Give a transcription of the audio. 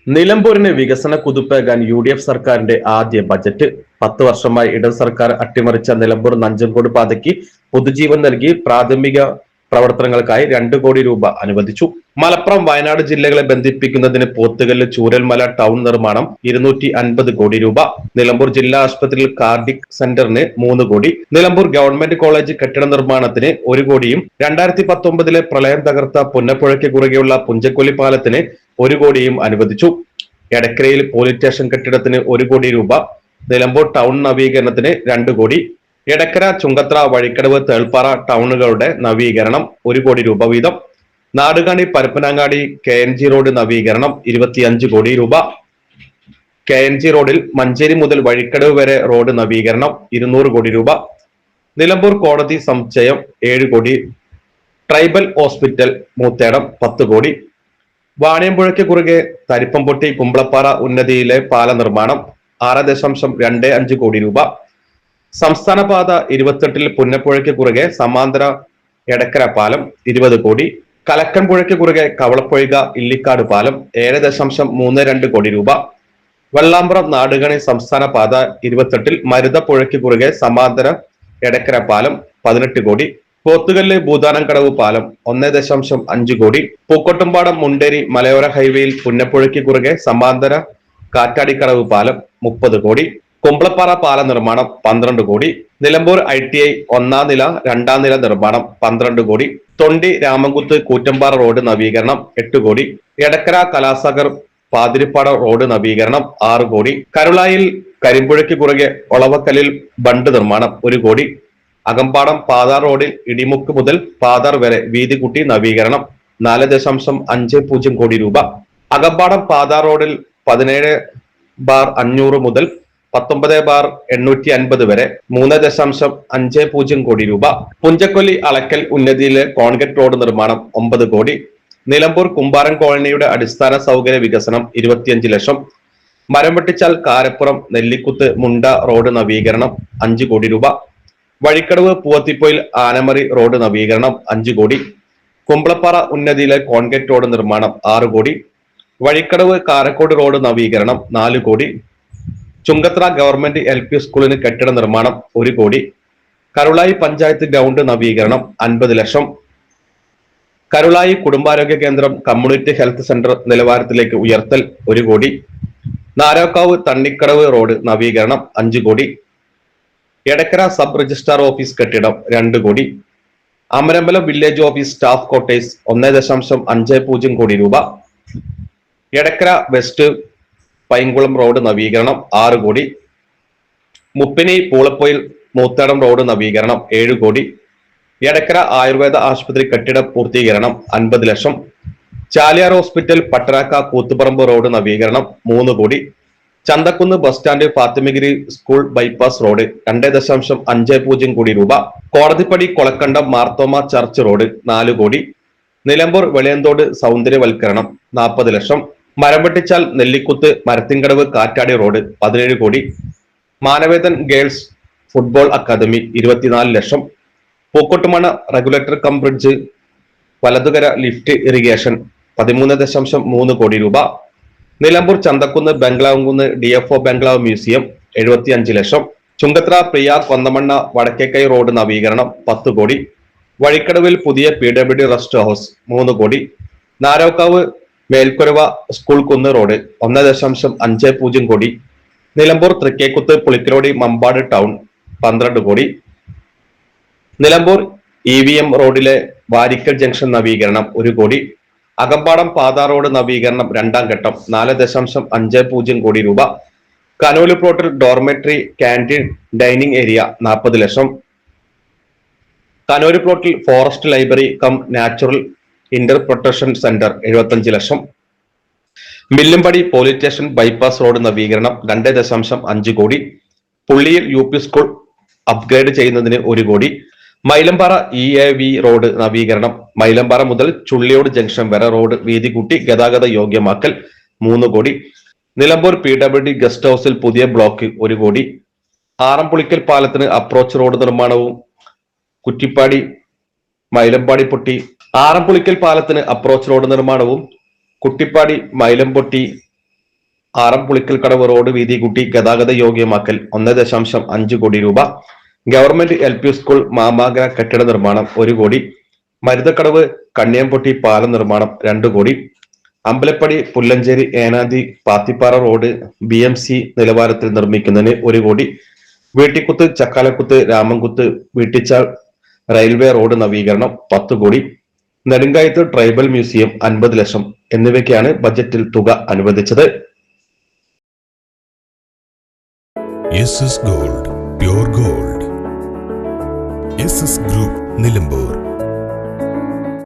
നിലമ്പൂരിന് വികസന കുതിപ്പേകാൻ UDF സർക്കാരിന്റെ ആദ്യ ബജറ്റ്. 10 വർഷമായി ഇടത് സർക്കാർ അട്ടിമറിച്ച നിലമ്പൂർ നഞ്ചൻകോട് പാതയ്ക്ക് പുതുജീവൻ നൽകി പ്രാഥമിക പ്രവർത്തനങ്ങൾക്കായി 2 കോടി രൂപ അനുവദിച്ചു. മലപ്പുറം വയനാട് ജില്ലകളെ ബന്ധിപ്പിക്കുന്നതിന് പോത്തുകല്ല് ചൂരൽമല ടൗൺ നിർമ്മാണം 250 കോടി രൂപ. നിലമ്പൂർ ജില്ലാ ആശുപത്രിയിൽ കാർഡിക് സെന്ററിന് 3 കോടി. നിലമ്പൂർ ഗവൺമെന്റ് കോളേജ് കെട്ടിട നിർമ്മാണത്തിന് 1 കോടിയും 2019 പ്രളയം തകർത്ത പുന്നപ്പുഴയ്ക്ക് കുറുകെയുള്ള പുഞ്ചക്കൊല്ലി പാലത്തിന് 1 കോടിയും അനുവദിച്ചു. എടക്കരയിൽ പോലീസ് സ്റ്റേഷൻ കെട്ടിടത്തിന് 1 കോടി രൂപ. നിലമ്പൂർ ടൗൺ നവീകരണത്തിന് 2 കോടി. എടക്കര, ചുങ്കത്ര, വഴിക്കടവ്, തേൾപ്പാറ ടൗണുകളുടെ നവീകരണം 1 കോടി രൂപ വീതം. നാടുകാണി പരപ്പനങ്ങാടി KNG റോഡ് നവീകരണം 25 കോടി രൂപ. KNG റോഡിൽ മഞ്ചേരി മുതൽ വഴിക്കടവ് വരെ റോഡ് നവീകരണം 200 കോടി രൂപ. നിലമ്പൂർ കോടതി സമുച്ചയം 7 കോടി. ട്രൈബൽ ഹോസ്പിറ്റൽ മൂത്തേടം 10 കോടി. വാണിയമ്പുഴയ്ക്ക് കുറുകെ തരിപ്പംപൊട്ടി കുമ്പളപ്പാറ ഉന്നതിയിലെ പാല നിർമ്മാണം 6.25 കോടി രൂപ. സംസ്ഥാന പാത 28 പുന്നപ്പുഴയ്ക്ക് കുറുകെ സമാന്തര എടക്കര പാലം 20 കോടി. കലക്കൻപുഴയ്ക്ക് കുറുകെ കവളപ്പൊയ്ക ഇല്ലിക്കാട് പാലം 7.32 കോടി രൂപ. വെള്ളാമ്പ്രം നാടുകണി സംസ്ഥാന പാത 28 മരുതപ്പുഴയ്ക്ക് കുറുകെ സമാന്തര എടക്കര പാലം 18 കോടി. പോത്തുകല്ല് ഭൂതാനംകടവ് പാലം 1.5 കോടി. പൂക്കോട്ടുംപാടം മുണ്ടേരി മലയോര ഹൈവേയിൽ പുന്നപ്പുഴയ്ക്ക് കുറുകെ സമാന്തര കാറ്റാടിക്കടവ് പാലം 30 കോടി. കുമ്പളപ്പാറ പാല നിർമ്മാണം 12 കോടി. നിലമ്പൂർ ITI 1ാം നില 2ാം നില നിർമ്മാണം 12 കോടി. തൊണ്ടി രാമൻകുത്ത് കൂറ്റമ്പാറ റോഡ് നവീകരണം 8 കോടി. എടക്കര കലാസാഗർ പാതിരിപ്പാട റോഡ് നവീകരണം 6 കോടി. കരുളായിൽ കരിമ്പുഴയ്ക്ക് കുറുകെ ഒളവക്കല്ലിൽ ബണ്ട് നിർമ്മാണം 1 കോടി. അകമ്പാടം പാതാർ റോഡിൽ ഇടിമുക്ക് മുതൽ പാതാർ വരെ വീതി കൂട്ടി നവീകരണം 4.50 കോടി രൂപ. അകമ്പാടം പാതാർ റോഡിൽ 17/500 മുതൽ 19/850 വരെ 3.50 കോടി രൂപ. പുഞ്ചക്കൊല്ലി അളക്കൽ ഉന്നതിയിലെ കോൺക്രീറ്റ് റോഡ് നിർമ്മാണം 9 കോടി. നിലമ്പൂർ കുമ്പാരൻ കോളനിയുടെ അടിസ്ഥാന സൗകര്യ വികസനം 25 ലക്ഷം. മരം വെട്ടിച്ചാൽ കാരപ്പുറം നെല്ലിക്കുത്ത് മുണ്ട റോഡ് നവീകരണം 5 കോടി രൂപ. വഴിക്കടവ് പൂവത്തിപ്പൊയിൽ ആനമറി റോഡ് നവീകരണം 5 കോടി. കുമ്പളപ്പാറ ഉന്നതിയിലെ കോൺക്രീറ്റ് റോഡ് നിർമ്മാണം 6 കോടി. വഴിക്കടവ് കാരക്കോട് റോഡ് നവീകരണം 4 കോടി. ചുങ്കത്ര ഗവൺമെന്റ് LP സ്കൂളിന് കെട്ടിട നിർമ്മാണം 1 കോടി. കരുളായി പഞ്ചായത്ത് ഗ്രൗണ്ട് നവീകരണം 50 ലക്ഷം. കരുളായി കുടുംബാരോഗ്യ കേന്ദ്രം കമ്മ്യൂണിറ്റി ഹെൽത്ത് സെന്റർ നിലവാരത്തിലേക്ക് ഉയർത്തൽ 1 കോടി. നാരോക്കാവ് തണ്ണിക്കടവ് റോഡ് നവീകരണം 5 കോടി. എടക്കര സബ് രജിസ്ട്രാർ ഓഫീസ് കെട്ടിടം 2 കോടി. Amarambalam village office staff quarters 1.50 കോടി രൂപ. എടക്കര വെസ്റ്റ് പൈങ്കുളം റോഡ് നവീകരണം 6 കോടി. മുപ്പിനി പൂളപ്പൊയിൽ മൂത്തേടം റോഡ് നവീകരണം 7 കോടി. എടക്കര ആയുർവേദ ആശുപത്രി കെട്ടിട പൂർത്തീകരണം 50 ലക്ഷം. ചാലിയാർ ഹോസ്പിറ്റൽ പട്ടരാക്ക കൂത്തുപറമ്പ് റോഡ് നവീകരണം 3 കോടി. Chanthakkunnu bus stand Fathimagiri school bypass road 2.50 കോടി രൂപ. കോടതിപ്പടി കൊളക്കണ്ടം മാർത്തോമ ചർച്ച് റോഡ് 4 കോടി. നിലമ്പൂർ വെളിയന്തോട് സൗന്ദര്യവൽക്കരണം 40 ലക്ഷം. മരം വെട്ടിച്ചാൽ നെല്ലിക്കുത്ത് മരത്തിൻകടവ് കാറ്റാടി road 17 crore. Manavedan girls football academy 24 lakh. Pookottumana regulator cum bridge വലതുകര ലിഫ്റ്റ് ഇറിഗേഷൻ 13.3 കോടി രൂപ. Nilambur Chanthakkunnu Bungalowkunnu DFO bungalow museum 75 lakh. Chungathara Priya Konnamanna Vadakkekai road നവീകരണം 10 കോടി. വഴിക്കടവിൽ പുതിയ PWD റെസ്റ്റ് ഹൗസ് 3 കോടി. നാരോക്കാവ് മേൽക്കുരവ സ്കൂൾ കുന്ന് റോഡ് 1.50 കോടി. നിലമ്പൂർ തൃക്കേക്കുത്ത് പുളിക്കരോടി മമ്പാട് ടൗൺ 12 കോടി. നിലമ്പൂർ EVM റോഡിലെ വാരിക്കൽ ജംഗ്ഷൻ നവീകരണം 1 കോടി. അകമ്പാടം പാതാ റോഡ് നവീകരണം 2ാം ഘട്ടം 4.50 കോടി രൂപ. കനോലി പ്ലോട്ടിൽ dormitory canteen dining area 40 lakh. Conolly പ്ലോട്ടിൽ forest library cum natural interpretation centre 75 lakh. Millumpadi police station bypass road നവീകരണം 2.5 കോടി. പുള്ളിയിൽ UP സ്കൂൾ അപ്ഗ്രേഡ് ചെയ്യുന്നതിന് 1 കോടി. മൈലമ്പാറ EAV റോഡ് നവീകരണം മൈലമ്പാറ മുതൽ ചുള്ളിയോട് ജംഗ്ഷൻ വരെ റോഡ് വീതി കൂട്ടി ഗതാഗത യോഗ്യമാക്കൽ 3 കോടി. നിലമ്പൂർ PWD ഗസ്റ്റ് ഹൗസിൽ പുതിയ ബ്ലോക്ക് 1 കോടി. ആറംപുളിക്കൽ പാലത്തിന് അപ്രോച്ച് റോഡ് നിർമ്മാണവും കുറ്റിപ്പാടി മൈലമ്പാടി പൊട്ടി ആറംപുളിക്കൽ പാലത്തിന് അപ്രോച്ച് റോഡ് നിർമ്മാണവും കുട്ടിപ്പാടി മൈലംപൊട്ടി ആറംപുളിക്കൽ കടവ് റോഡ് വീതി കൂട്ടി ഗതാഗത യോഗ്യമാക്കൽ 1.5 കോടി രൂപ. ഗവൺമെന്റ് LP സ്കൂൾ മാമാങ്കര കെട്ടിട നിർമ്മാണം 1 കോടി. മരുതക്കടവ് കണ്ണിയംപൊട്ടി പാലം നിർമ്മാണം 2 കോടി. അമ്പലപ്പടി പുല്ലഞ്ചേരി ഏനാതി പാത്തിപ്പാറ റോഡ് BMC നിലവാരത്തിൽ നിർമ്മിക്കുന്നതിന് 1 കോടി. വീട്ടിക്കുത്ത് ചക്കാലക്കുത്ത് രാമൻകുത്ത് വീട്ടിച്ചാൽ റെയിൽവേ റോഡ് നവീകരണം 10 കോടി. നെടുങ്കായത്ത് ട്രൈബൽ മ്യൂസിയം 50 ലക്ഷം എന്നിവയ്ക്കാണ് ബജറ്റിൽ തുക അനുവദിച്ചത്. SS Gold, pure gold. SS Group, Nilambur.